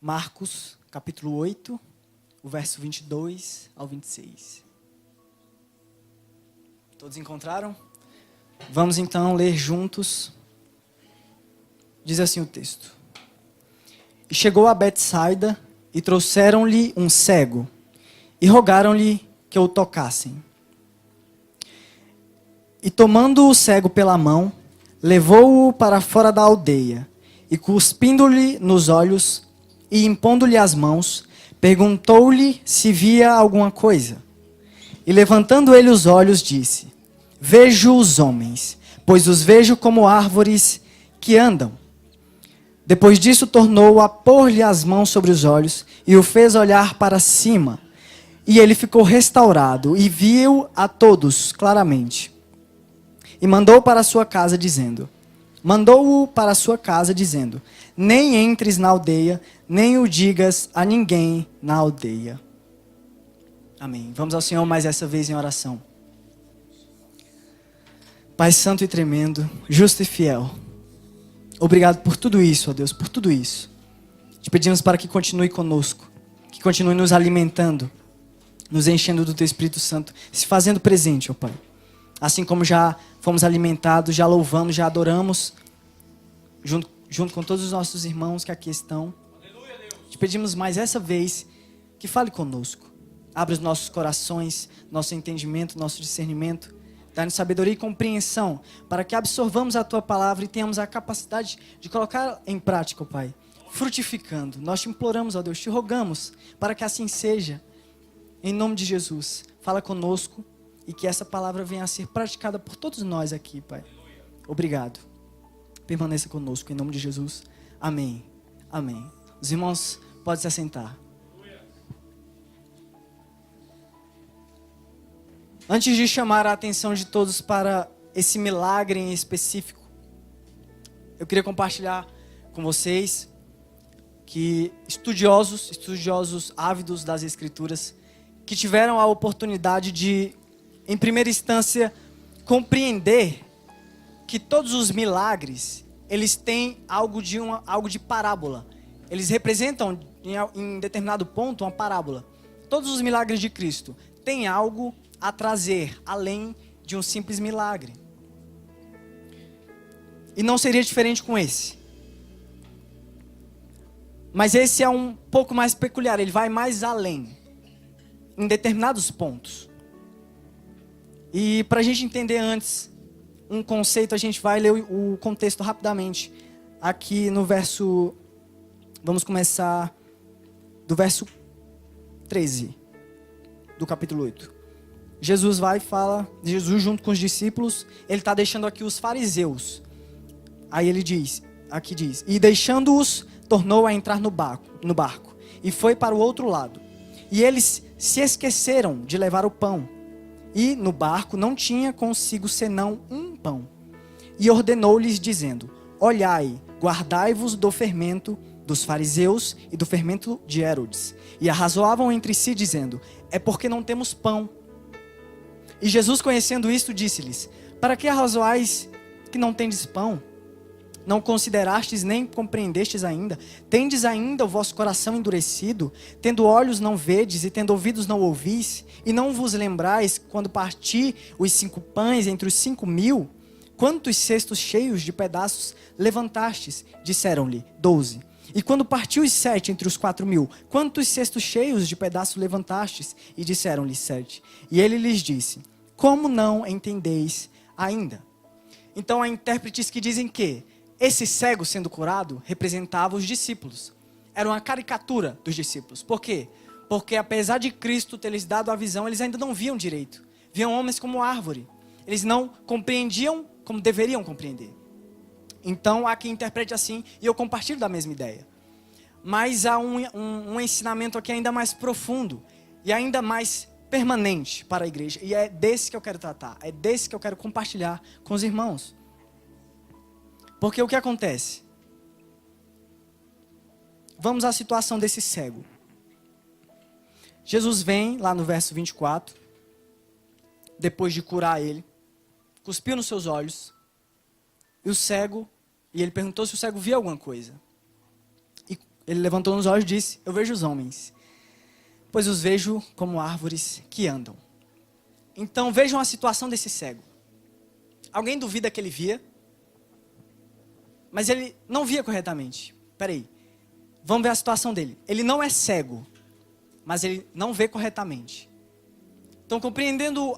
Marcos, capítulo 8, o verso 22 ao 26. Todos encontraram? Vamos então ler juntos. Diz assim o texto. E chegou a Betsaida, e trouxeram-lhe um cego, e rogaram-lhe que o tocassem. E tomando o cego pela mão, levou-o para fora da aldeia, e cuspindo-lhe nos olhos, e impondo-lhe as mãos, perguntou-lhe se via alguma coisa. E levantando ele os olhos, disse: Vejo os homens, pois os vejo como árvores que andam. Depois disso tornou a pôr-lhe as mãos sobre os olhos, e o fez olhar para cima. E ele ficou restaurado, e viu a todos claramente. E mandou-o para sua casa, dizendo: nem entres na aldeia, nem o digas a ninguém na aldeia. Amém. Vamos ao Senhor mais essa vez em oração. Pai santo e tremendo, justo e fiel, obrigado por tudo isso, ó Deus, por tudo isso. Te pedimos para que continue conosco, que continue nos alimentando, nos enchendo do Teu Espírito Santo, se fazendo presente, ó Pai. Assim como já fomos alimentados, já louvamos, já adoramos, junto com todos os nossos irmãos que aqui estão. Aleluia, Deus. Te pedimos mais essa vez que fale conosco. Abra os nossos corações, nosso entendimento, nosso discernimento. Dá-nos sabedoria e compreensão para que absorvamos a Tua palavra e tenhamos a capacidade de colocar em prática, ó Pai, frutificando. Nós te imploramos, ó Deus, te rogamos para que assim seja. Em nome de Jesus, fala conosco e que essa palavra venha a ser praticada por todos nós aqui, Pai. Obrigado. Permaneça conosco, em nome de Jesus. Amém. Amém. Os irmãos podem se assentar. Antes de chamar a atenção de todos para esse milagre em específico, eu queria compartilhar com vocês que estudiosos ávidos das Escrituras, que tiveram a oportunidade de, em primeira instância, compreender que todos os milagres, eles têm algo de parábola. Eles representam, em determinado ponto, uma parábola. Todos os milagres de Cristo têm algo a trazer, além de um simples milagre. E não seria diferente com esse. Mas esse é um pouco mais peculiar, ele vai mais além, em determinados pontos. E para a gente entender antes um conceito, a gente vai ler o contexto rapidamente. Aqui no verso, vamos começar do verso 13 do capítulo 8. Jesus vai e fala, Jesus junto com os discípulos, ele está deixando aqui os fariseus. Aí ele diz, e deixando-os, tornou a entrar no barco, e foi para o outro lado. E eles se esqueceram de levar o pão, e no barco não tinha consigo senão um pão. E ordenou-lhes dizendo: olhai, guardai-vos do fermento dos fariseus e do fermento de Herodes. E arrazoavam entre si dizendo: é porque não temos pão. E Jesus, conhecendo isto, disse-lhes: para que arrazoais que não tendes pão? Não considerastes nem compreendestes ainda? Tendes ainda o vosso coração endurecido? Tendo olhos não vedes e tendo ouvidos não ouvis? E não vos lembrais quando parti os 5 pães entre os 5.000? Quantos cestos cheios de pedaços levantastes? Disseram-lhe: 12. E quando partiu os 7 entre os 4.000, quantos cestos cheios de pedaços levantastes? E disseram-lhe: 7. E ele lhes disse: como não entendeis ainda? Então há intérpretes que dizem que esse cego sendo curado representava os discípulos. Era uma caricatura dos discípulos. Por quê? Porque apesar de Cristo ter lhes dado a visão, eles ainda não viam direito. Viam homens como árvore. Eles não compreendiam como deveriam compreender. Então há quem interprete assim, e eu compartilho da mesma ideia. Mas há um ensinamento aqui ainda mais profundo e ainda mais permanente para a igreja. E é desse que eu quero tratar, é desse que eu quero compartilhar com os irmãos. Porque o que acontece? Vamos à situação desse cego. Jesus vem lá no verso 24, depois de curar ele, cuspiu nos seus olhos, e ele perguntou se o cego via alguma coisa. E Ele levantou os olhos e disse: eu vejo os homens, pois os vejo como árvores que andam. Então vejam a situação desse cego. Alguém duvida que ele via? Mas ele não via corretamente. Peraí, vamos ver a situação dele. Ele não é cego, mas ele não vê corretamente. Então, compreendendo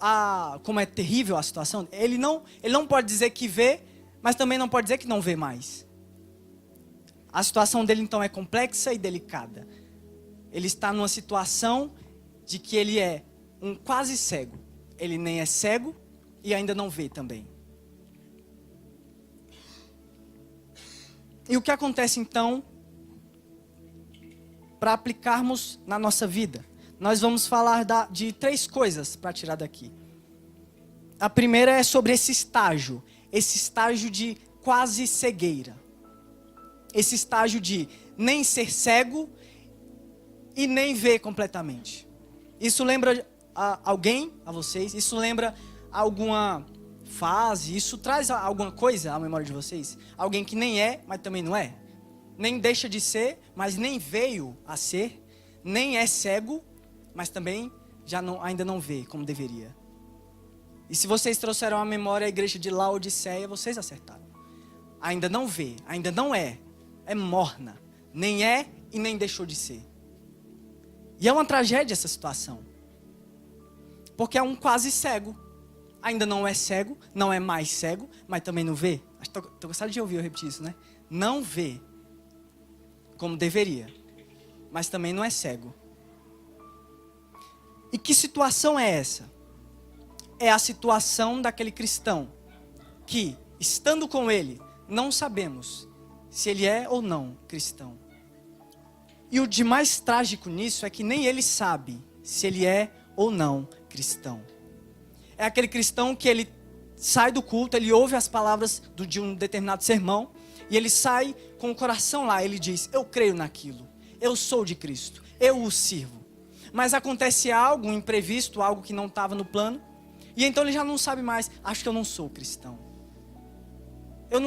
como é terrível a situação, ele não pode dizer que vê, mas também não pode dizer que não vê mais. A situação dele, então, é complexa e delicada. Ele está numa situação de que ele é um quase cego. Ele nem é cego e ainda não vê também. E o que acontece, então, para aplicarmos na nossa vida? Nós vamos falar de 3 coisas para tirar daqui. A primeira é sobre esse estágio de quase cegueira. Esse estágio de nem ser cego e nem ver completamente. Isso lembra alguém, a vocês? Isso lembra alguma fase? Isso traz alguma coisa à memória de vocês? Alguém que nem é, mas também não é? Nem deixa de ser, mas nem veio a ser? Nem é cego, mas também ainda não vê como deveria? E se vocês trouxeram à memória a igreja de Laodiceia, vocês acertaram. Ainda não vê, ainda não é morna. Nem é e nem deixou de ser. E é uma tragédia essa situação. Porque é um quase cego. Ainda não é cego, não é mais cego, mas também não vê. Estou gostado de ouvir eu repetir isso, né? Não vê como deveria, mas também não é cego. E que situação é essa? É a situação daquele cristão que, estando com ele, não sabemos se ele é ou não cristão. E o de mais trágico nisso é que nem ele sabe se ele é ou não cristão. É aquele cristão que ele sai do culto, ele ouve as palavras de um determinado sermão, e ele sai com o coração lá, ele diz: eu creio naquilo, eu sou de Cristo, eu o sirvo. Mas acontece algo, um imprevisto, algo que não estava no plano, e então ele já não sabe mais: acho que eu não sou cristão.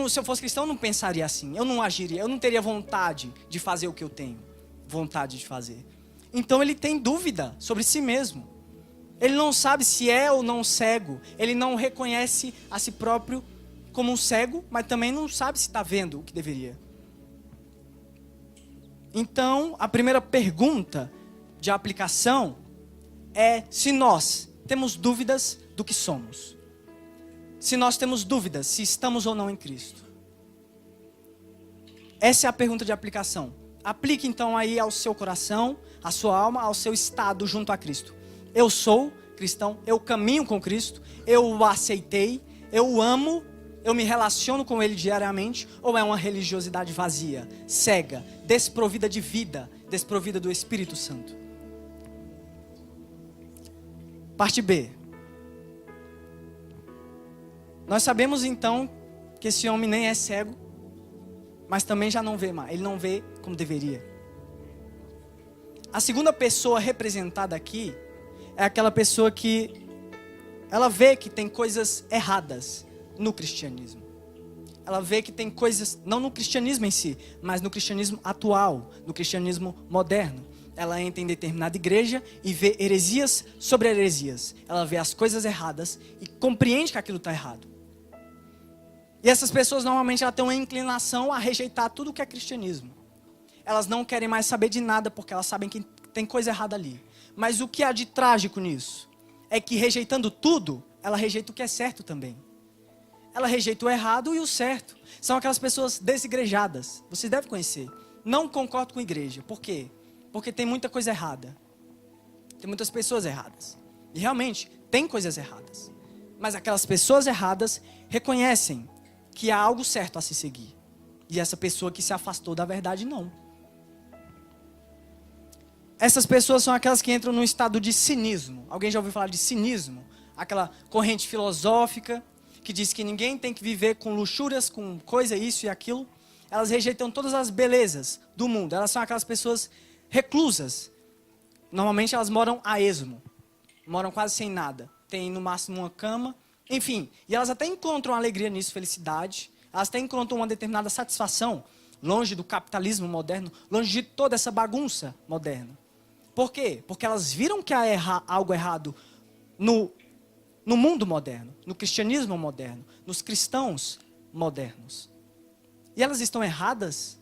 Se eu fosse cristão, eu não pensaria assim, eu não agiria, eu não teria vontade de fazer o que eu tenho vontade de fazer. Então ele tem dúvida sobre si mesmo. Ele não sabe se é ou não cego. Ele não reconhece a si próprio como um cego, mas também não sabe se está vendo o que deveria. Então, a primeira pergunta de aplicação é se nós temos dúvidas do que somos. Se nós temos dúvidas se estamos ou não em Cristo. Essa é a pergunta de aplicação. Aplique então aí ao seu coração, à sua alma, ao seu estado junto a Cristo. Eu sou cristão, eu caminho com Cristo, eu o aceitei, eu o amo, eu me relaciono com Ele diariamente, ou é uma religiosidade vazia, cega, desprovida de vida, desprovida do Espírito Santo? Parte B. Nós sabemos então que esse homem nem é cego, mas também já não vê mais, ele não vê como deveria. A segunda pessoa representada aqui é aquela pessoa que ela vê que tem coisas erradas no cristianismo. Ela vê que tem coisas, não no cristianismo em si, mas no cristianismo atual, no cristianismo moderno. Ela entra em determinada igreja e vê heresias sobre heresias. Ela vê as coisas erradas e compreende que aquilo está errado. E essas pessoas normalmente têm uma inclinação a rejeitar tudo que é cristianismo. Elas não querem mais saber de nada porque elas sabem que tem coisa errada ali. Mas o que há de trágico nisso? É que rejeitando tudo, ela rejeita o que é certo também. Ela rejeita o errado e o certo. São aquelas pessoas desigrejadas. Vocês devem conhecer. Não concordo com a igreja. Por quê? Porque tem muita coisa errada. Tem muitas pessoas erradas. E realmente, tem coisas erradas. Mas aquelas pessoas erradas reconhecem que há algo certo a se seguir. E essa pessoa que se afastou da verdade, não. Essas pessoas são aquelas que entram num estado de cinismo. Alguém já ouviu falar de cinismo? Aquela corrente filosófica que diz que ninguém tem que viver com luxúrias, com coisa, isso e aquilo. Elas rejeitam todas as belezas do mundo. Elas são aquelas pessoas reclusas. Normalmente elas moram a esmo. Moram quase sem nada. Tem no máximo uma cama. Enfim, e elas até encontram alegria nisso, felicidade. Elas até encontram uma determinada satisfação. longe do capitalismo moderno, longe de toda essa bagunça moderna. Por quê? Porque elas viram que há algo errado no mundo moderno, no cristianismo moderno, nos cristãos modernos. E elas estão erradas?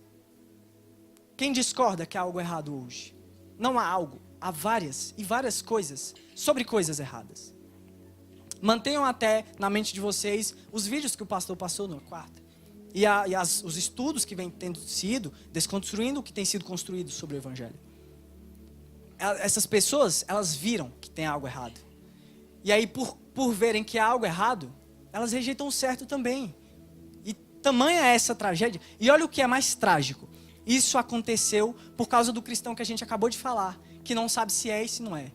Quem discorda que há algo errado hoje? Não há algo, há várias e várias coisas sobre coisas erradas. Mantenham até na mente de vocês os vídeos que o pastor passou na quarta. E os estudos que vêm tendo sido, desconstruindo o que tem sido construído sobre o Evangelho. Essas pessoas, elas viram que tem algo errado. E aí, por verem que há algo errado, elas rejeitam o certo também. E tamanha é essa tragédia. E olha o que é mais trágico. Isso aconteceu por causa do cristão que a gente acabou de falar, que não sabe se é e se não é.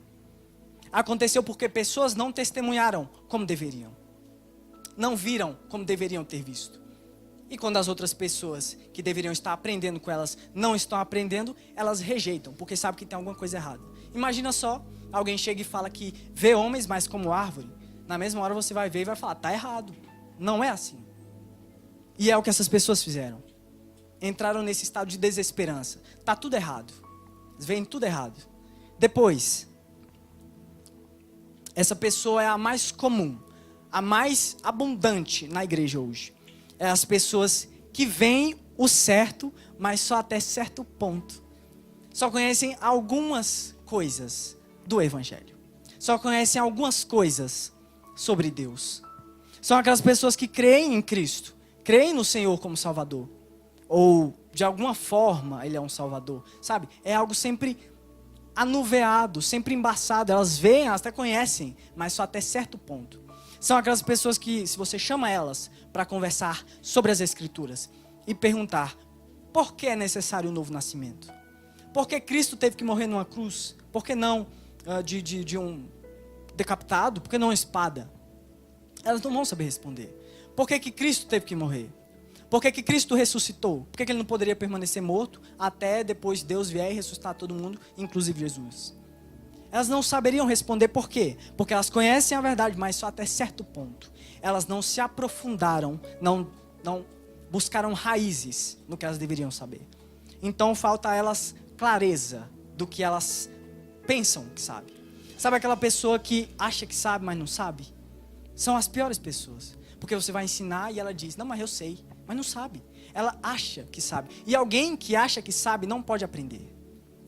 Aconteceu porque pessoas não testemunharam como deveriam. Não viram como deveriam ter visto. E quando as outras pessoas que deveriam estar aprendendo com elas não estão aprendendo, elas rejeitam, porque sabem que tem alguma coisa errada. Imagina só, alguém chega e fala que vê homens mais como árvore. Na mesma hora você vai ver e vai falar, tá errado. Não é assim. E é o que essas pessoas fizeram. Entraram nesse estado de desesperança. Tá tudo errado. Eles veem tudo errado. Depois, essa pessoa é a mais comum, a mais abundante na igreja hoje. É as pessoas que veem o certo, mas só até certo ponto. Só conhecem algumas coisas do Evangelho. Só conhecem algumas coisas sobre Deus. São aquelas pessoas que creem em Cristo, creem no Senhor como Salvador. Ou, de alguma forma, Ele é um Salvador. Sabe? É algo sempre anuveado, sempre embaçado. Elas veem, elas até conhecem, mas só até certo ponto. São aquelas pessoas que, se você chama elas para conversar sobre as Escrituras e perguntar por que é necessário um novo nascimento? Por que Cristo teve que morrer numa cruz? Por que não de um decapitado? Por que não uma espada? Elas não vão saber responder. Por que Cristo teve que morrer? Por que Cristo ressuscitou? Por que Ele não poderia permanecer morto até depois Deus vier e ressuscitar todo mundo, inclusive Jesus? Elas não saberiam responder por quê? Porque elas conhecem a verdade, mas só até certo ponto. Elas não se aprofundaram, não buscaram raízes no que elas deveriam saber. Então falta a elas clareza do que elas pensam que sabe. Sabe aquela pessoa que acha que sabe, mas não sabe? São as piores pessoas. Porque você vai ensinar e ela diz, não, mas eu sei, mas não sabe. Ela acha que sabe. E alguém que acha que sabe não pode aprender.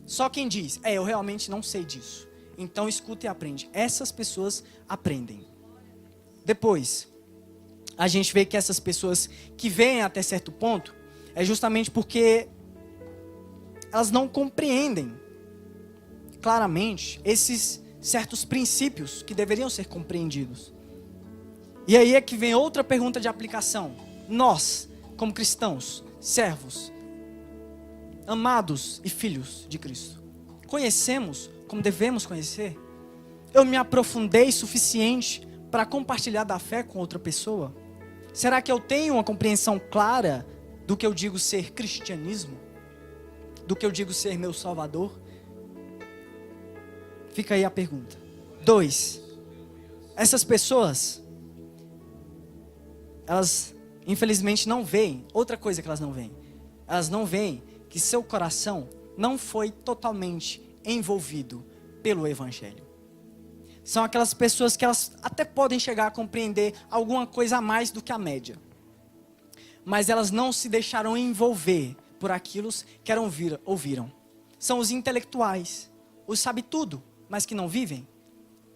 Só quem diz, eu realmente não sei disso. Então escuta e aprende. Essas pessoas aprendem. Depois, a gente vê que essas pessoas que vêm até certo ponto, é justamente porque elas não compreendem claramente esses certos princípios que deveriam ser compreendidos. E aí é que vem outra pergunta de aplicação. Nós, como cristãos, servos, amados e filhos de Cristo, conhecemos como devemos conhecer? Eu me aprofundei suficiente para compartilhar da fé com outra pessoa? Será que eu tenho uma compreensão clara do que eu digo ser cristianismo? Do que eu digo ser meu Salvador? Fica aí a pergunta. 2. Essas pessoas, elas infelizmente não veem, outra coisa que elas não veem. Elas não veem que seu coração não foi totalmente envolvido pelo Evangelho. São aquelas pessoas que elas até podem chegar a compreender alguma coisa a mais do que a média. Mas elas não se deixaram envolver por aquilo que ouviram. São os intelectuais, os sabe tudo, mas que não vivem.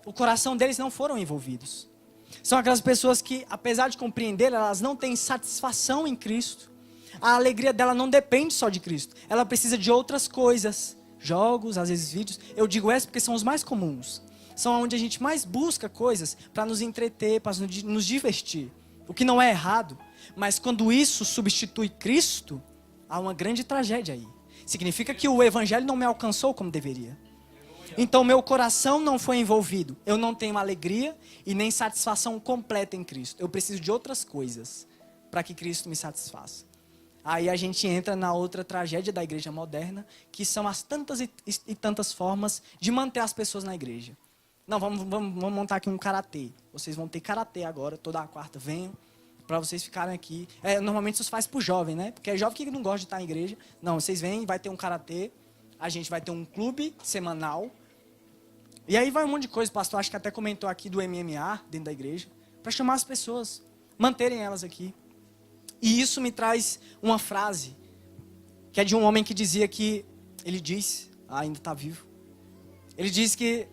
O coração deles não foram envolvidos. São aquelas pessoas que, apesar de compreender, elas não têm satisfação em Cristo. A alegria dela não depende só de Cristo. Ela precisa de outras coisas. Jogos, às vezes vídeos. Eu digo essa porque são os mais comuns. São onde a gente mais busca coisas para nos entreter, para nos divertir. O que não é errado. Mas quando isso substitui Cristo, há uma grande tragédia aí. Significa que o Evangelho não me alcançou como deveria. Então meu coração não foi envolvido. Eu não tenho alegria e nem satisfação completa em Cristo. Eu preciso de outras coisas para que Cristo me satisfaça. Aí a gente entra na outra tragédia da igreja moderna, que são as tantas e tantas formas de manter as pessoas na igreja. Não, vamos montar aqui um karatê. Vocês vão ter karatê agora, toda a quarta, venham. para vocês ficarem aqui. Normalmente isso faz pro jovem, né? Porque é jovem que não gosta de estar em igreja. Não, vocês vêm, vai ter um karatê, a gente vai ter um clube semanal. E aí vai um monte de coisa, o pastor acho que até comentou aqui do MMA dentro da igreja, para chamar as pessoas, manterem elas aqui. E isso me traz uma frase, que é de um homem que dizia que, ele diz, ainda está vivo, ele diz que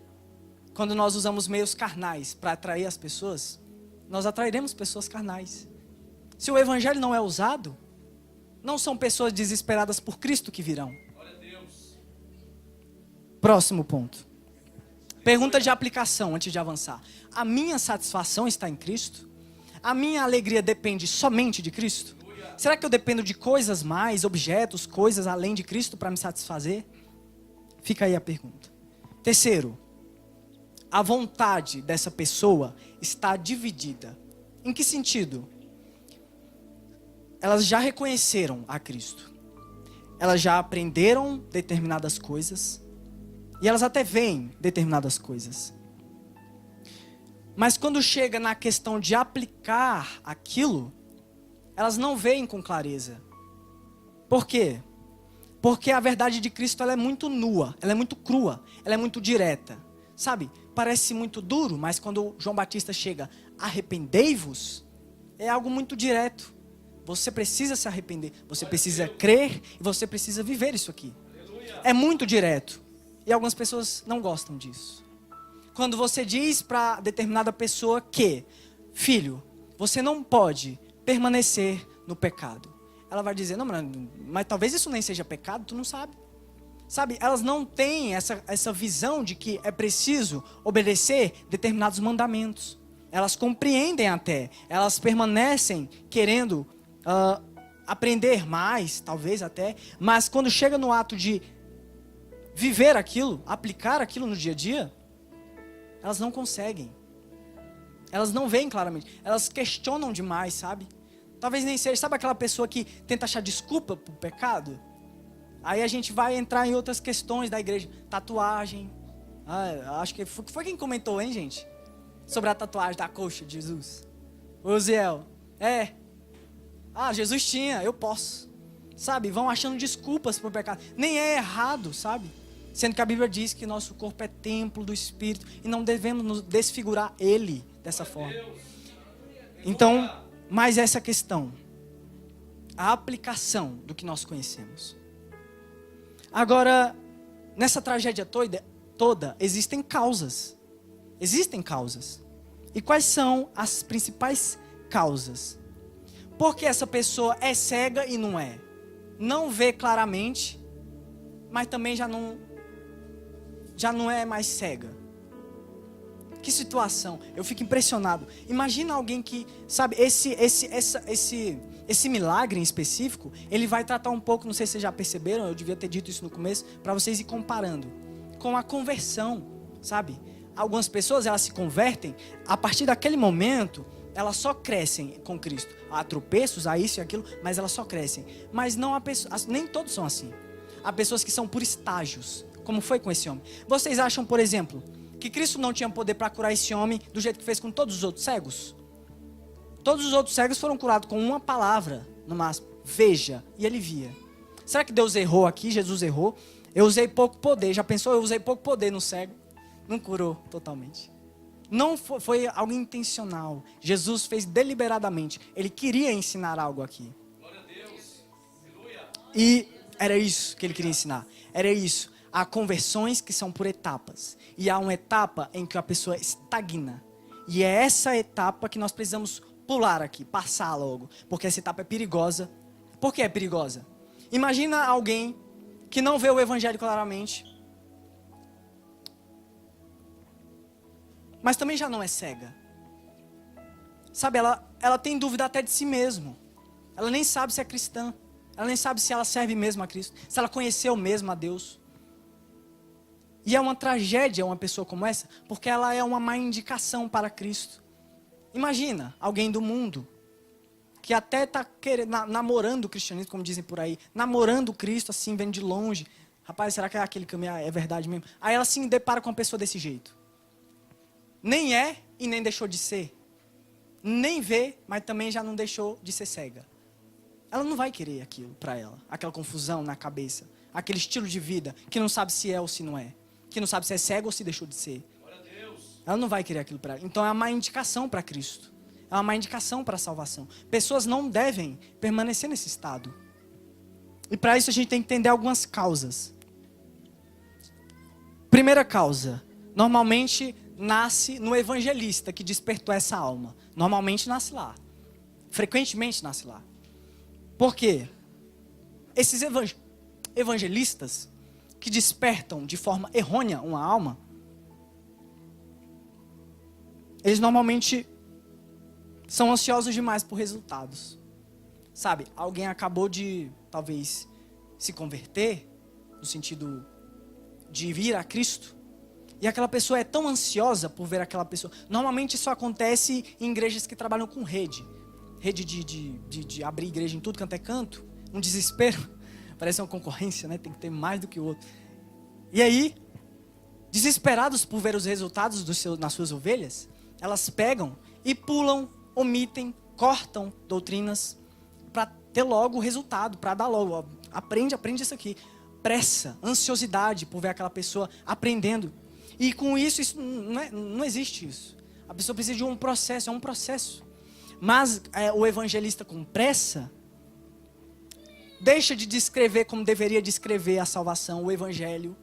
quando nós usamos meios carnais para atrair as pessoas, nós atrairemos pessoas carnais. Se o evangelho não é usado, não são pessoas desesperadas por Cristo que virão. Próximo ponto. Pergunta de aplicação antes de avançar. A minha satisfação está em Cristo? A minha alegria depende somente de Cristo? Será que eu dependo de coisas mais, objetos, coisas além de Cristo para me satisfazer? Fica aí a pergunta. Terceiro, a vontade dessa pessoa está dividida. Em que sentido? Elas já reconheceram a Cristo. Elas já aprenderam determinadas coisas. E elas até veem determinadas coisas. Mas quando chega na questão de aplicar aquilo, elas não veem com clareza. Por quê? Porque a verdade de Cristo ela é muito nua, ela é muito crua, ela é muito direta. Sabe? Parece muito duro, mas quando João Batista chega, arrependei-vos, é algo muito direto. Você precisa se arrepender, você precisa crer e você precisa viver isso aqui. É muito direto. E algumas pessoas não gostam disso. Quando você diz para determinada pessoa que, filho, você não pode permanecer no pecado. Ela vai dizer, não, mas talvez isso nem seja pecado, tu não sabe. Sabe, elas não têm essa visão de que é preciso obedecer determinados mandamentos. Elas compreendem até, elas permanecem querendo aprender mais, talvez até, mas quando chega no ato de viver aquilo, aplicar aquilo no dia a dia, elas não conseguem. Elas não veem claramente, elas questionam demais, sabe? Talvez nem seja, sabe aquela pessoa que tenta achar desculpa pro pecado? Aí a gente vai entrar em outras questões da igreja. Tatuagem. Acho que foi quem comentou, hein, gente? Sobre a tatuagem da coxa de Jesus. O Ziel. Jesus tinha, eu posso. Sabe, vão achando desculpas pro pecado. Nem é errado, sabe? Sendo que a Bíblia diz que nosso corpo é templo do Espírito. E não devemos nos desfigurar ele dessa forma. Então, mais essa questão. A aplicação do que nós conhecemos. Agora, nessa tragédia toda, existem causas. Existem causas. E quais são as principais causas? Porque essa pessoa é cega e não é. Não vê claramente, mas também já não é mais cega. Que situação. Eu fico impressionado. Imagina alguém que, sabe, esse milagre em específico, ele vai tratar um pouco, não sei se vocês já perceberam, eu devia ter dito isso no começo, para vocês ir comparando com a conversão, sabe? Algumas pessoas, elas se convertem, a partir daquele momento, elas só crescem com Cristo. Há tropeços, há isso e aquilo, mas elas só crescem. Mas não há pessoas, nem todos são assim. Há pessoas que são por estágios, como foi com esse homem. Vocês acham, por exemplo, que Cristo não tinha poder para curar esse homem do jeito que fez com todos os outros cegos? Todos os outros cegos foram curados com uma palavra, no máximo. Veja, e ele via. Será que Deus errou aqui? Jesus errou? Eu usei pouco poder. Já pensou? Eu usei pouco poder no cego. Não curou totalmente. Não foi algo intencional. Jesus fez deliberadamente. Ele queria ensinar algo aqui. Glória a Deus. Aleluia. E era isso que ele queria ensinar. Era isso. Há conversões que são por etapas. E há uma etapa em que a pessoa estagna. E é essa etapa que nós precisamos pular aqui, passar logo. Porque essa etapa é perigosa. Por que é perigosa? Imagina alguém que não vê o evangelho claramente, mas também já não é cega. Sabe, ela tem dúvida até de si mesmo. Ela nem sabe se é cristã. Ela nem sabe se ela serve mesmo a Cristo. Se ela conheceu mesmo a Deus. E é uma tragédia uma pessoa como essa, porque ela é uma má indicação para Cristo. Imagina alguém do mundo, que até está namorando o cristianismo, como dizem por aí. Namorando Cristo, assim, vendo de longe. Rapaz, será que aquele caminho é verdade mesmo? Aí ela se depara com uma pessoa desse jeito. Nem é e nem deixou de ser. nem vê, mas também já não deixou de ser cega. Ela não vai querer aquilo para ela, aquela confusão na cabeça, aquele estilo de vida que não sabe se é ou se não é, que não sabe se é cego ou se deixou de ser. Ela não vai querer aquilo para ela. Então é uma má indicação para Cristo, é uma má indicação para a salvação. Pessoas não devem permanecer nesse estado. E para isso a gente tem que entender algumas causas. Primeira causa, normalmente nasce no evangelista que despertou essa alma. Normalmente nasce lá, frequentemente nasce lá. Por quê? Esses evangelistas que despertam de forma errônea uma alma, eles normalmente são ansiosos demais por resultados. Sabe, alguém acabou de, talvez, se converter, no sentido de vir a Cristo, e aquela pessoa é tão ansiosa por ver aquela pessoa. Normalmente isso acontece em igrejas que trabalham com rede de abrir igreja em tudo quanto é canto, um desespero, parece uma concorrência, né? Tem que ter mais do que o outro. E aí, desesperados por ver os resultados nas suas ovelhas, elas pegam e pulam, omitem, cortam doutrinas para ter logo o resultado, para dar logo, ó, aprende isso aqui. Pressa, ansiosidade por ver aquela pessoa aprendendo. E com isso não existe isso. A pessoa precisa de um processo, é um processo. Mas o evangelista com pressa deixa de descrever como deveria descrever a salvação, o evangelho.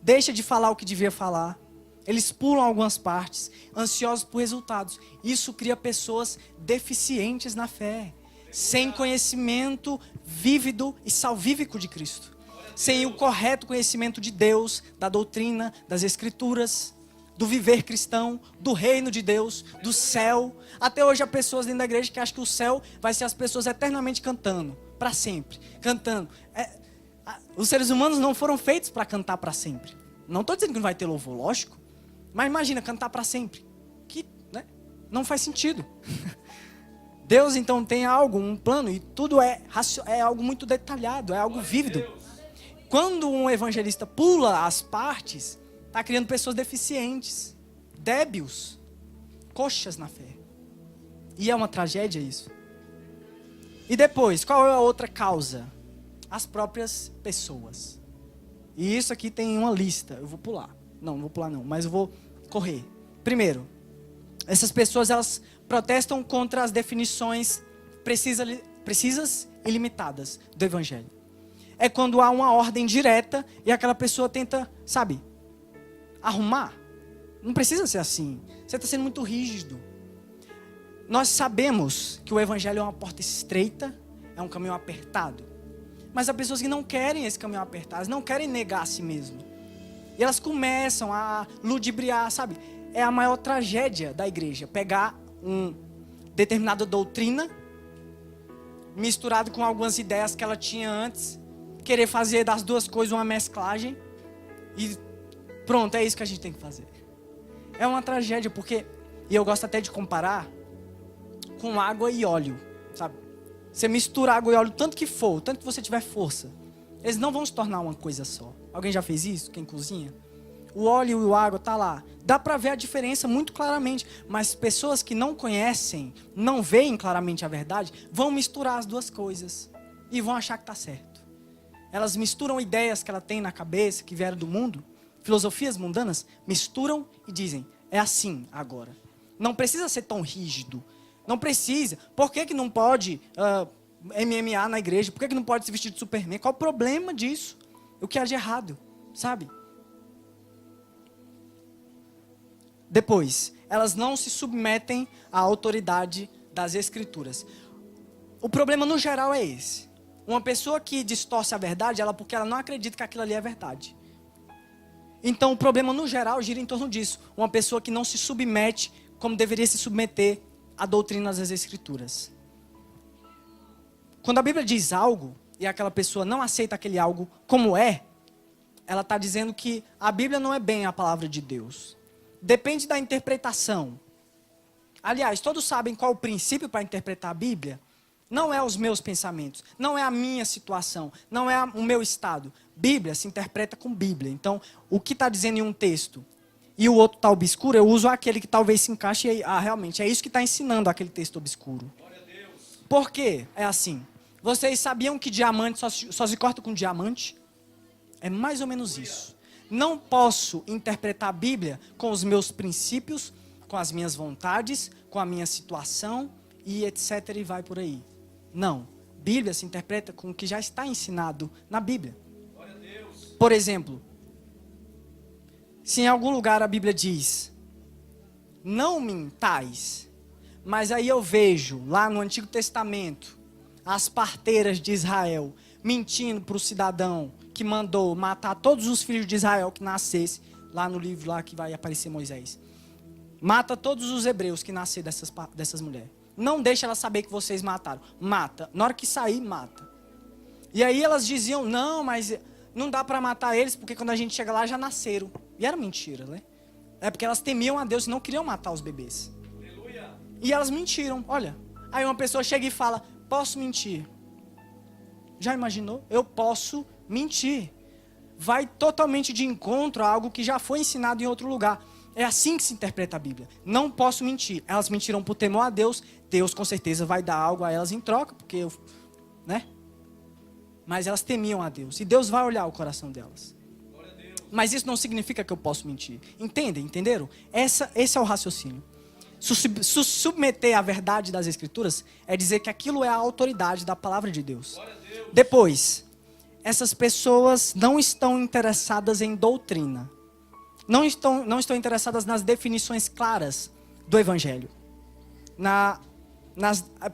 Deixa de falar o que devia falar. Eles pulam algumas partes, ansiosos por resultados. Isso cria pessoas deficientes na fé, sem conhecimento vívido e salvífico de Cristo. Sem o correto conhecimento de Deus, da doutrina, das escrituras, do viver cristão, do reino de Deus, do céu. Até hoje há pessoas dentro da igreja que acham que o céu vai ser as pessoas eternamente cantando, para sempre, cantando. Os seres humanos não foram feitos para cantar para sempre. Não estou dizendo que não vai ter louvor, lógico, mas imagina cantar para sempre, que, né, não faz sentido. Deus então tem algo, um plano, e tudo é algo muito detalhado, é algo vívido. Quando um evangelista pula as partes, está criando pessoas deficientes, débeis, coxas na fé. E é uma tragédia isso. E depois, qual é a outra causa? As próprias pessoas. E isso aqui tem uma lista, eu vou pular. Não vou pular não, mas eu vou correr. Primeiro, essas pessoas elas protestam contra as definições precisas e limitadas do evangelho. É quando há uma ordem direta e aquela pessoa tenta, sabe, arrumar. Não precisa ser assim. Você está sendo muito rígido. Nós sabemos que o evangelho é uma porta estreita, é um caminho apertado. Mas há pessoas que não querem esse caminho apertado, elas não querem negar a si mesmo. E elas começam a ludibriar, sabe? É a maior tragédia da igreja, pegar uma determinada doutrina, misturado com algumas ideias que ela tinha antes, querer fazer das duas coisas uma mesclagem, e pronto, é isso que a gente tem que fazer. É uma tragédia, porque, e eu gosto até de comparar com água e óleo, sabe? Você mistura água e óleo tanto que for, tanto que você tiver força, eles não vão se tornar uma coisa só. Alguém já fez isso? Quem cozinha? O óleo e a água tá lá. Dá para ver a diferença muito claramente, mas pessoas que não conhecem, não veem claramente a verdade, vão misturar as duas coisas e vão achar que tá certo. Elas misturam ideias que ela tem na cabeça, que vieram do mundo, filosofias mundanas, misturam e dizem, é assim agora. Não precisa ser tão rígido. Não precisa. Por que não pode MMA na igreja? Por que não pode se vestir de Superman? Qual o problema disso? O que há de errado, sabe? Depois, elas não se submetem à autoridade das escrituras. O problema no geral é esse. Uma pessoa que distorce a verdade, porque ela não acredita que aquilo ali é verdade. Então o problema no geral gira em torno disso. Uma pessoa que não se submete como deveria se submeter à doutrina das escrituras. Quando a Bíblia diz algo, e aquela pessoa não aceita aquele algo como ela está dizendo que a Bíblia não é bem a palavra de Deus. Depende da interpretação. Aliás, todos sabem qual o princípio para interpretar a Bíblia? Não é os meus pensamentos, não é a minha situação, não é o meu estado. Bíblia se interpreta com Bíblia. Então, o que está dizendo em um texto e o outro está obscuro, eu uso aquele que talvez se encaixe e realmente é isso que está ensinando aquele texto obscuro. Por quê? É assim. Vocês sabiam que diamante só se corta com diamante? É mais ou menos isso. Não posso interpretar a Bíblia com os meus princípios, com as minhas vontades, com a minha situação e etc. e vai por aí. Não. Bíblia se interpreta com o que já está ensinado na Bíblia. Por exemplo, se em algum lugar a Bíblia diz, não mintais, mas aí eu vejo lá no Antigo Testamento, as parteiras de Israel mentindo para o cidadão que mandou matar todos os filhos de Israel que nascesse, lá no livro lá que vai aparecer Moisés. Mata todos os hebreus que nasceram dessas mulheres. Não deixa ela saber que vocês mataram. Mata. Na hora que sair, mata. E aí elas diziam, não, mas não dá para matar eles, porque quando a gente chega lá já nasceram. E era mentira, né? É porque elas temiam a Deus e não queriam matar os bebês. Aleluia. E elas mentiram, olha. Aí uma pessoa chega e fala, posso mentir? Já imaginou? Eu posso mentir. Vai totalmente de encontro a algo que já foi ensinado em outro lugar. É assim que se interpreta a Bíblia. Não posso mentir. Elas mentiram por temor a Deus. Deus com certeza vai dar algo a elas em troca, porque né? Mas elas temiam a Deus. E Deus vai olhar o coração delas. Mas isso não significa que eu posso mentir. Entendem? Entenderam? Esse é o raciocínio. Submeter a verdade das Escrituras é dizer que aquilo é a autoridade da palavra de Deus. Depois, essas pessoas não estão interessadas em doutrina. Não estão interessadas nas definições claras do Evangelho.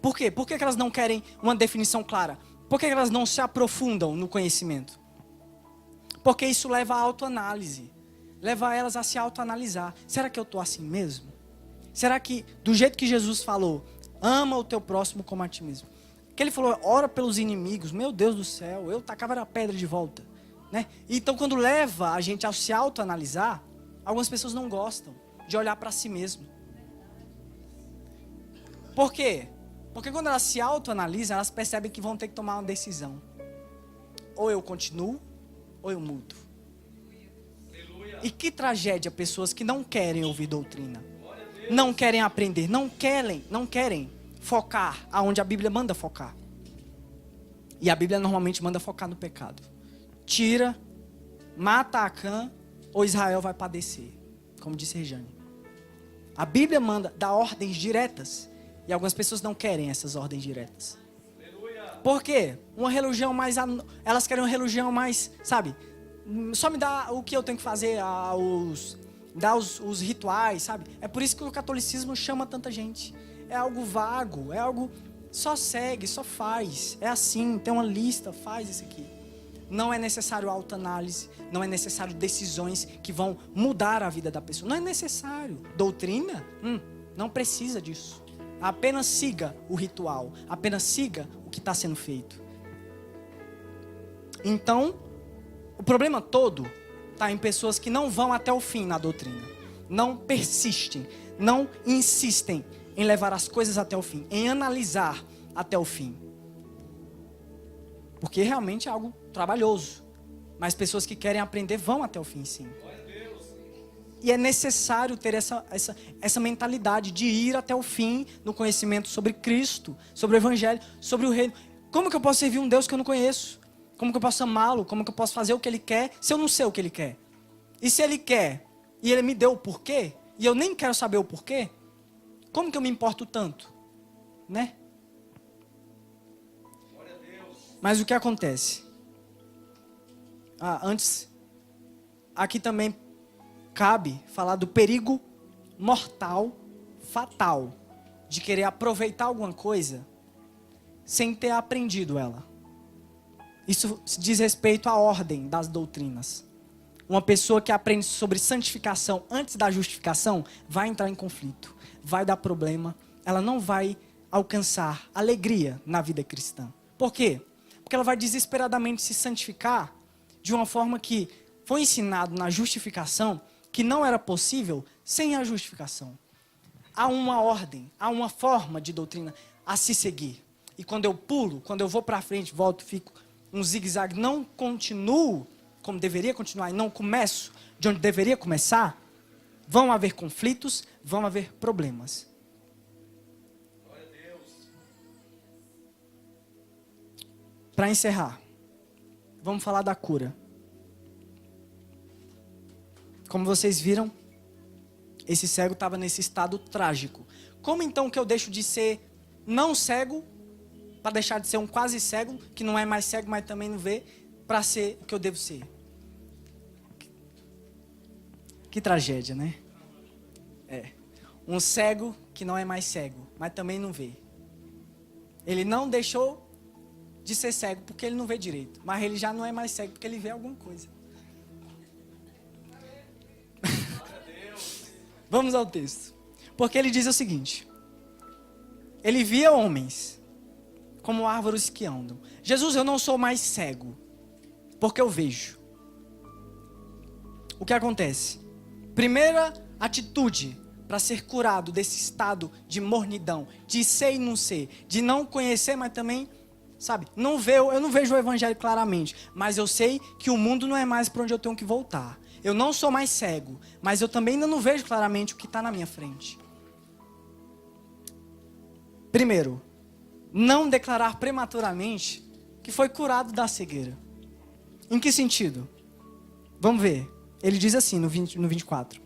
Por quê? Por que elas não querem uma definição clara? Por que elas não se aprofundam no conhecimento? Porque isso leva à autoanálise. Leva elas a se autoanalisar. Será que eu estou assim mesmo? Será que, do jeito que Jesus falou, ama o teu próximo como a ti mesmo? Que ele falou, ora pelos inimigos. Meu Deus do céu, eu tacava a pedra de volta. Né? Então, quando leva a gente a se autoanalisar, algumas pessoas não gostam de olhar para si mesmo. Por quê? Porque quando elas se autoanalisam, elas percebem que vão ter que tomar uma decisão. Ou eu continuo, ou eu mudo. E que tragédia pessoas que não querem ouvir doutrina. Não querem aprender, não querem focar aonde a Bíblia manda focar. E a Bíblia normalmente manda focar no pecado. Tira, mata Acã, ou Israel vai padecer, como disse Rejane. A Bíblia manda dar ordens diretas, e algumas pessoas não querem essas ordens diretas. Por quê? Uma religião mais, elas querem uma religião mais, sabe, só me dá o que eu tenho que fazer, dar os rituais, sabe? É por isso que o catolicismo chama tanta gente. É algo vago, é algo, só segue, só faz. É assim, tem uma lista, faz isso aqui. Não é necessário autoanálise, não é necessário decisões que vão mudar a vida da pessoa. Não é necessário. Doutrina? Não precisa disso. Apenas siga o ritual, apenas siga o que está sendo feito. Então, o problema todo está em pessoas que não vão até o fim na doutrina. Não persistem, não insistem em levar as coisas até o fim, em analisar até o fim. Porque realmente é algo trabalhoso. Mas pessoas que querem aprender vão até o fim, sim. E é necessário ter essa mentalidade de ir até o fim no conhecimento sobre Cristo, sobre o Evangelho, sobre o reino. Como que eu posso servir um Deus que eu não conheço? Como que eu posso amá-lo? Como que eu posso fazer o que Ele quer se eu não sei o que Ele quer? E se Ele quer e Ele me deu o porquê, e eu nem quero saber o porquê, como que eu me importo tanto? Né? Mas o que acontece? Antes, aqui também cabe falar do perigo mortal, fatal, de querer aproveitar alguma coisa sem ter aprendido ela. Isso diz respeito à ordem das doutrinas. Uma pessoa que aprende sobre santificação antes da justificação vai entrar em conflito, vai dar problema, ela não vai alcançar alegria na vida cristã. Por quê? Porque ela vai desesperadamente se santificar de uma forma que foi ensinado na justificação que não era possível sem a justificação. Há uma ordem, há uma forma de doutrina a se seguir. E quando eu pulo, quando eu vou para frente, volto, fico um zigue-zague, não continuo como deveria continuar e não começo de onde deveria começar, Vão haver conflitos, vão haver problemas. Para encerrar, vamos falar da cura. Como vocês viram, esse cego estava nesse estado trágico. Como então que eu deixo de ser não cego, para deixar de ser um quase cego, que não é mais cego, mas também não vê, para ser o que eu devo ser? Que tragédia, né? Um cego que não é mais cego, mas também não vê. Ele não deixou de ser cego porque ele não vê direito, mas ele já não é mais cego porque ele vê alguma coisa. Vamos ao texto. Porque ele diz o seguinte: ele via homens como árvores que andam. Jesus, eu não sou mais cego, porque eu vejo. O que acontece? Primeira atitude para ser curado desse estado de mornidão, de ser e não ser, de não conhecer, mas também, sabe, não ver, eu não vejo o evangelho claramente, mas eu sei que o mundo não é mais para onde eu tenho que voltar. Eu não sou mais cego, mas eu também ainda não vejo claramente o que está na minha frente. Primeiro, não declarar prematuramente que foi curado da cegueira. Em que sentido? Vamos ver. Ele diz assim no 24.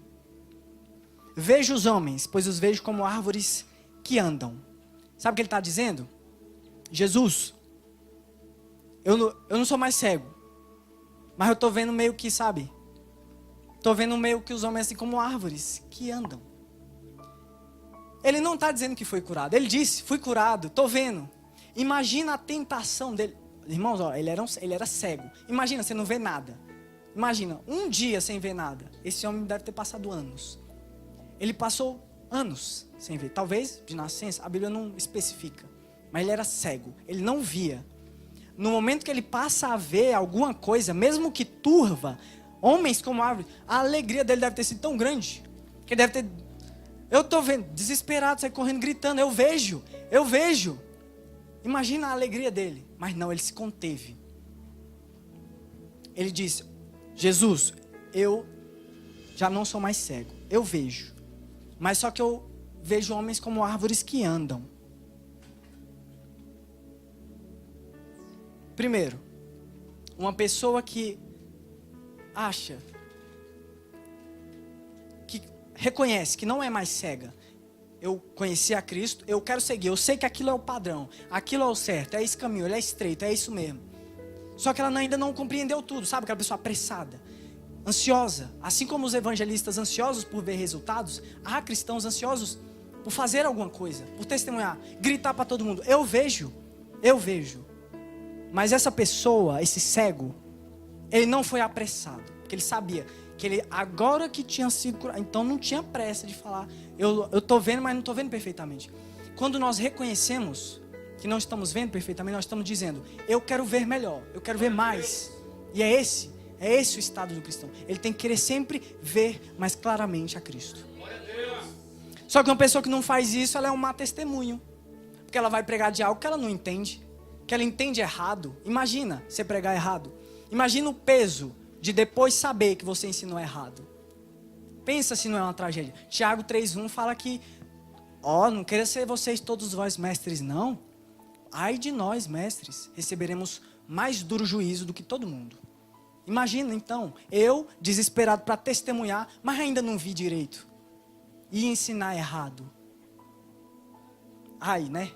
Vejo os homens, pois os vejo como árvores que andam. Sabe o que ele está dizendo? Jesus, eu não sou mais cego, mas eu estou vendo meio que, sabe? Estou vendo meio que os homens assim como árvores que andam. Ele não está dizendo que foi curado. Ele disse, fui curado, estou vendo. Imagina a tentação dele. Irmãos, ó, ele era cego. Imagina, você não vê nada. Imagina, um dia sem ver nada. Esse homem deve ter passado anos. Ele passou anos sem ver. Talvez de nascença, a Bíblia não especifica. Mas ele era cego, ele não via. No momento que ele passa a ver alguma coisa, mesmo que turva, homens como árvores, a alegria dele deve ter sido tão grande, que ele deve ter... Eu estou vendo, desesperado, sai correndo, gritando, eu vejo. Imagina a alegria dele. Mas não, ele se conteve. Ele disse, Jesus, eu já não sou mais cego, eu vejo. Mas só que eu vejo homens como árvores que andam. Primeiro, uma pessoa que acha, que reconhece que não é mais cega. Eu conheci a Cristo, eu quero seguir, eu sei que aquilo é o padrão, aquilo é o certo, é esse caminho, ele é estreito, é isso mesmo. Só que ela ainda não compreendeu tudo, sabe? Aquela pessoa apressada, ansiosa. Assim como os evangelistas ansiosos por ver resultados, há cristãos ansiosos por fazer alguma coisa, por testemunhar, gritar para todo mundo, eu vejo. Mas essa pessoa, esse cego, ele não foi apressado, porque ele sabia que ele agora que tinha sido curado, então não tinha pressa de falar, eu estou vendo, mas não estou vendo perfeitamente. Quando nós reconhecemos que não estamos vendo perfeitamente, nós estamos dizendo, eu quero ver melhor, eu quero ver mais. E é esse o estado do cristão. Ele tem que querer sempre ver mais claramente a Cristo. Só que uma pessoa que não faz isso, ela é um má testemunho, porque ela vai pregar de algo que ela não entende, que ela entende errado. Imagina você pregar errado. Imagina o peso de depois saber que você ensinou errado. Pensa se não é uma tragédia. Tiago 3:1 fala que, não queira ser vocês todos vós mestres, não. Ai de nós, mestres, receberemos mais duro juízo do que todo mundo. Imagina então, eu desesperado para testemunhar, mas ainda não vi direito. E ensinar errado. Ai, né?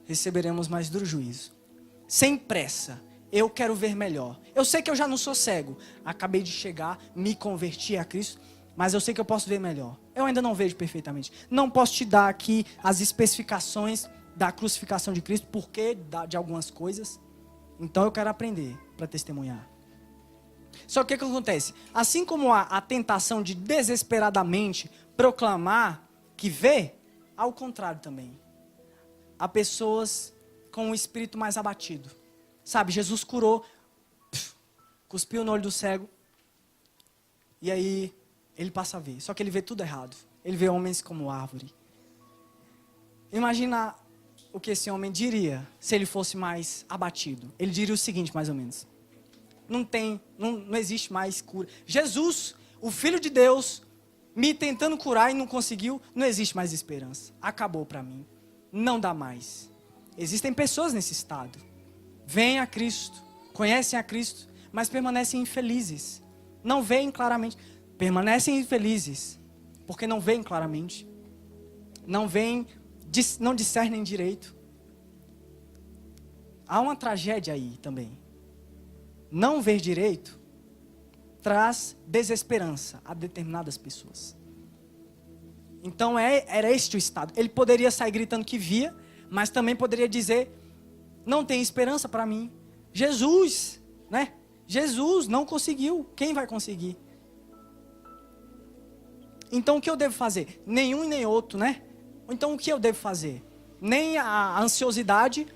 Receberemos mais duro juízo. Sem pressa, eu quero ver melhor. Eu sei que eu já não sou cego. Acabei de chegar, me converti a Cristo, mas eu sei que eu posso ver melhor. Eu ainda não vejo perfeitamente. Não posso te dar aqui as especificações da crucificação de Cristo, porque de algumas coisas. Então eu quero aprender para testemunhar. Só que o que acontece? Assim como há a tentação de desesperadamente proclamar que vê, ao contrário também. Há pessoas com o espírito mais abatido. Sabe, Jesus curou, cuspiu no olho do cego, e aí ele passa a ver. Só que ele vê tudo errado. Ele vê homens como árvore. Imagina o que esse homem diria se ele fosse mais abatido. Ele diria o seguinte, mais ou menos. Não existe mais cura. Jesus, o Filho de Deus me tentando curar e não conseguiu, não existe mais esperança. Acabou para mim. Não dá mais. Existem pessoas nesse estado. Vêm a Cristo, conhecem a Cristo, mas permanecem infelizes. Não veem claramente. Permanecem infelizes, porque não veem claramente. Não veem, não discernem direito. Há uma tragédia aí também. Não ver direito traz desesperança a determinadas pessoas. Então era este o estado. Ele poderia sair gritando que via, mas também poderia dizer, não tem esperança para mim. Jesus, né? Jesus não conseguiu, quem vai conseguir? Então o que eu devo fazer? Nenhum e nem outro, né? Então o que eu devo fazer? Nem a ansiosidade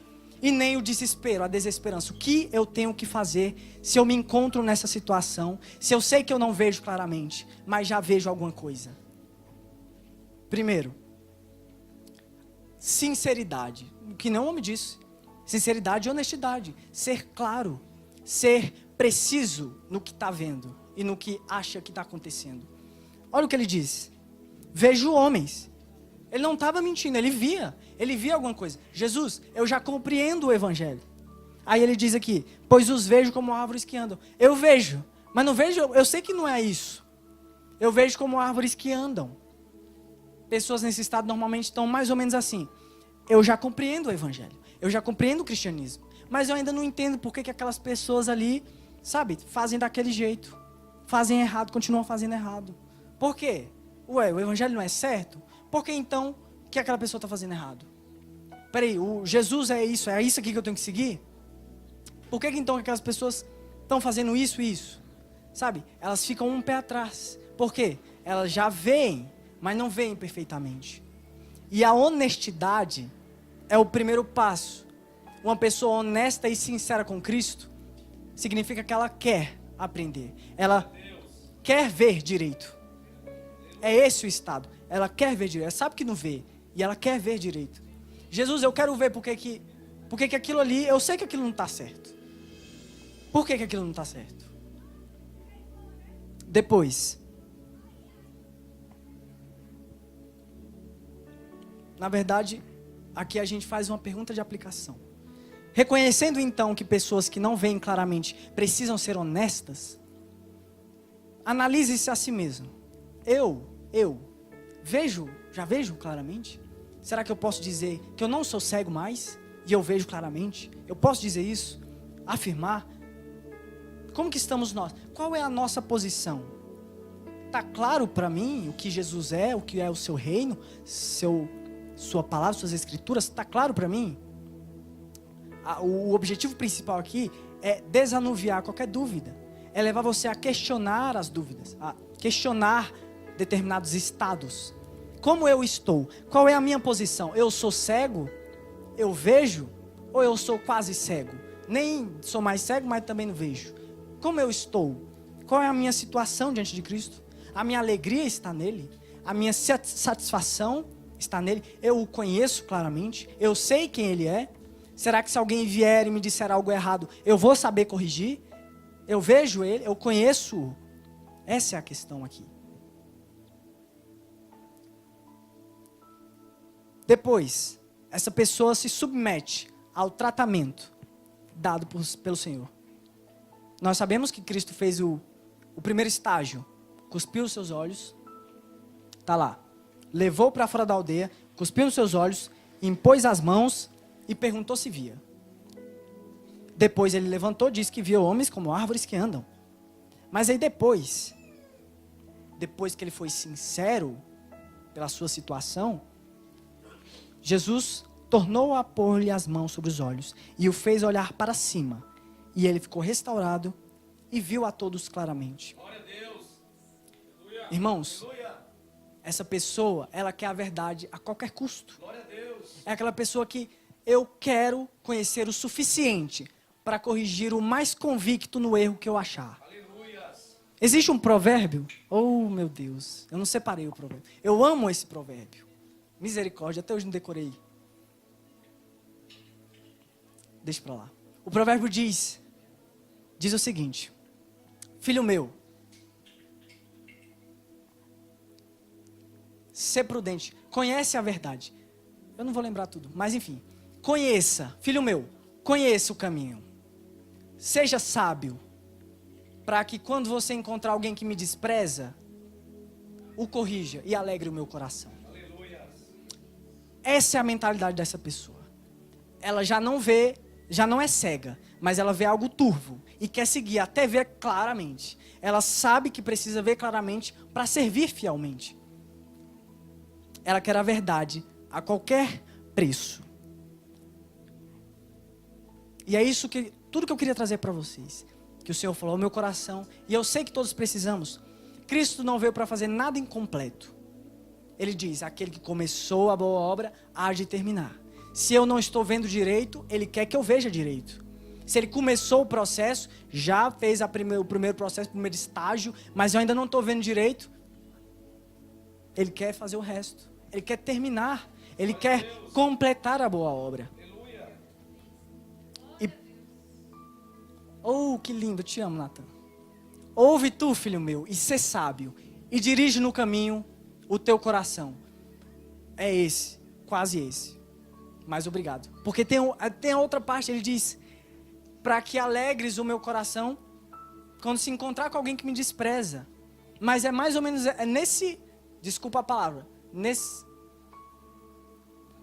e nem o desespero, a desesperança. O que eu tenho que fazer se eu me encontro nessa situação, se eu sei que eu não vejo claramente, mas já vejo alguma coisa? Primeiro, sinceridade. O que não me disse. Sinceridade e honestidade. Ser claro. Ser preciso no que está vendo e no que acha que está acontecendo. Olha o que ele diz. Vejo homens. Ele não estava mentindo, ele via alguma coisa. Jesus, eu já compreendo o evangelho. Aí ele diz aqui, pois os vejo como árvores que andam. Eu vejo, mas não vejo, eu sei que não é isso. Eu vejo como árvores que andam. Pessoas nesse estado normalmente estão mais ou menos assim. Eu já compreendo o evangelho, eu já compreendo o cristianismo, mas eu ainda não entendo por que aquelas pessoas ali, sabe, fazem daquele jeito. Fazem errado, continuam fazendo errado. Por quê? Ué, o evangelho não é certo? Por que então que aquela pessoa está fazendo errado? Peraí, o Jesus é isso aqui que eu tenho que seguir? Por que então aquelas pessoas estão fazendo isso e isso? Sabe, elas ficam um pé atrás. Por quê? Elas já veem, mas não veem perfeitamente. E a honestidade é o primeiro passo. Uma pessoa honesta e sincera com Cristo significa que ela quer aprender. Ela quer ver direito. É esse o estado. Ela quer ver direito. Ela sabe que não vê. E ela quer ver direito. Jesus, eu quero ver porque que aquilo ali, eu sei que aquilo não está certo. Por que aquilo não está certo? Depois. Na verdade, aqui a gente faz uma pergunta de aplicação. Reconhecendo então que pessoas que não veem claramente precisam ser honestas, analise-se a si mesmo. Eu já vejo claramente? Será que eu posso dizer que eu não sou cego mais e eu vejo claramente? Eu posso dizer isso? Afirmar? Como que estamos nós? Qual é a nossa posição? Está claro para mim o que Jesus é, o que é o seu reino, sua palavra, suas escrituras? Está claro para mim? O objetivo principal aqui é desanuviar qualquer dúvida. É levar você a questionar as dúvidas, a questionar determinados estados. Como eu estou? Qual é a minha posição? Eu sou cego? Eu vejo? Ou eu sou quase cego? Nem sou mais cego, mas também não vejo. Como eu estou? Qual é a minha situação diante de Cristo? A minha alegria está nele? A minha satisfação está nele? Eu o conheço claramente? Eu sei quem ele é? Será que se alguém vier e me disser algo errado, eu vou saber corrigir? Eu vejo ele, eu conheço-o? Essa é a questão aqui. Depois, essa pessoa se submete ao tratamento dado pelo Senhor. Nós sabemos que Cristo fez o primeiro estágio. Cuspiu os seus olhos. Está lá. Levou para fora da aldeia, cuspiu nos seus olhos, impôs as mãos e perguntou se via. Depois ele levantou, disse que via homens como árvores que andam. Mas aí depois que ele foi sincero pela sua situação, Jesus tornou a pôr-lhe as mãos sobre os olhos e o fez olhar para cima. E ele ficou restaurado e viu a todos claramente. Glória a Deus. Irmãos, essa pessoa, ela quer a verdade a qualquer custo. Glória a Deus. É aquela pessoa que eu quero conhecer o suficiente para corrigir o mais convicto no erro que eu achar. Aleluia. Existe um provérbio? Oh, meu Deus, eu não separei o provérbio. Eu amo esse provérbio. Misericórdia, até hoje não decorei. Deixa pra lá. O provérbio diz o seguinte: filho meu, ser prudente, conhece a verdade. Eu não vou lembrar tudo, mas enfim. Conheça, filho meu, conheça o caminho. Seja sábio, para que quando você encontrar alguém que me despreza, o corrija e alegre o meu coração. Essa é a mentalidade dessa pessoa. Ela já não vê, já não é cega, mas ela vê algo turvo e quer seguir até ver claramente. Ela sabe que precisa ver claramente para servir fielmente. Ela quer a verdade a qualquer preço. E é isso que tudo que eu queria trazer para vocês, que o Senhor falou ao meu coração, e eu sei que todos precisamos. Cristo não veio para fazer nada incompleto. Ele diz, aquele que começou a boa obra, há de terminar. Se eu não estou vendo direito, Ele quer que eu veja direito. Se Ele começou o processo, já fez o primeiro processo, o primeiro estágio, mas eu ainda não estou vendo direito, Ele quer fazer o resto. Ele quer terminar. Ele quer completar a boa obra. E, oh, que lindo, te amo, Nathan. Ouve tu, filho meu, e sê sábio, e dirige no caminho o teu coração. É esse, quase esse. Mas obrigado. Porque tem a outra parte, ele diz, para que alegres o meu coração quando se encontrar com alguém que me despreza. Mas é mais ou menos nesse, desculpa a palavra, nesse,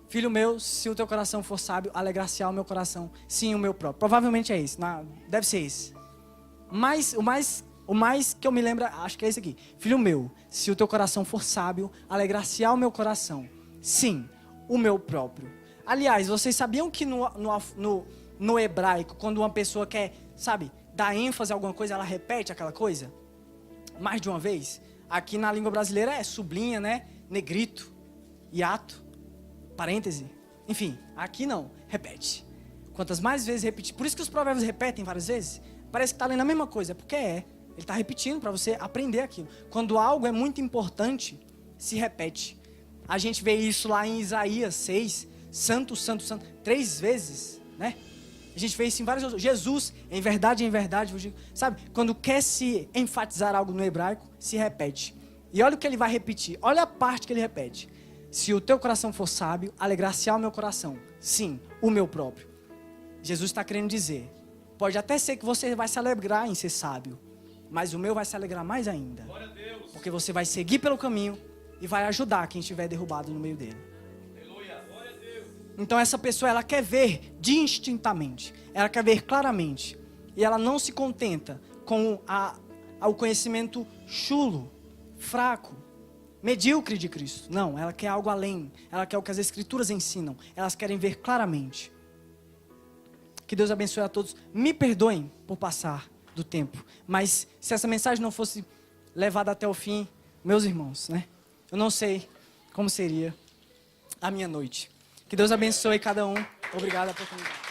filho meu, se o teu coração for sábio, alegrar-se-á o meu coração, sim, o meu próprio. Provavelmente é esse, deve ser esse. Mas o mais que eu me lembro, acho que é esse aqui. Filho meu, se o teu coração for sábio, alegrar-se-á o meu coração, sim, o meu próprio. Aliás, vocês sabiam que no hebraico, quando uma pessoa quer, sabe, dar ênfase a alguma coisa, ela repete aquela coisa? Mais de uma vez? Aqui na língua brasileira é sublinha, né? Negrito, hiato, parêntese. Enfim, aqui não, repete. Quantas mais vezes repetir. Por isso que os provérbios repetem várias vezes. Parece que está lendo a mesma coisa, porque é. Ele está repetindo para você aprender aquilo. Quando algo é muito importante, se repete. A gente vê isso lá em Isaías 6, santo, santo, santo, 3 vezes, né? A gente vê isso em vários outros. Jesus, em verdade, sabe? Quando quer se enfatizar algo no hebraico, se repete. E olha o que ele vai repetir. Olha a parte que ele repete. Se o teu coração for sábio, alegrar-se-á o meu coração. Sim, o meu próprio. Jesus está querendo dizer, pode até ser que você vai se alegrar em ser sábio, mas o meu vai se alegrar mais ainda. Porque você vai seguir pelo caminho e vai ajudar quem estiver derrubado no meio dele. Então essa pessoa, ela quer ver distintamente, ela quer ver claramente, e ela não se contenta com o conhecimento chulo, fraco, medíocre de Cristo. Não, ela quer algo além, ela quer o que as Escrituras ensinam, elas querem ver claramente. Que Deus abençoe a todos. Me perdoem por passar do tempo, mas se essa mensagem não fosse levada até o fim, meus irmãos, né? Eu não sei como seria a minha noite. Que Deus abençoe cada um. Obrigado por oportunidade.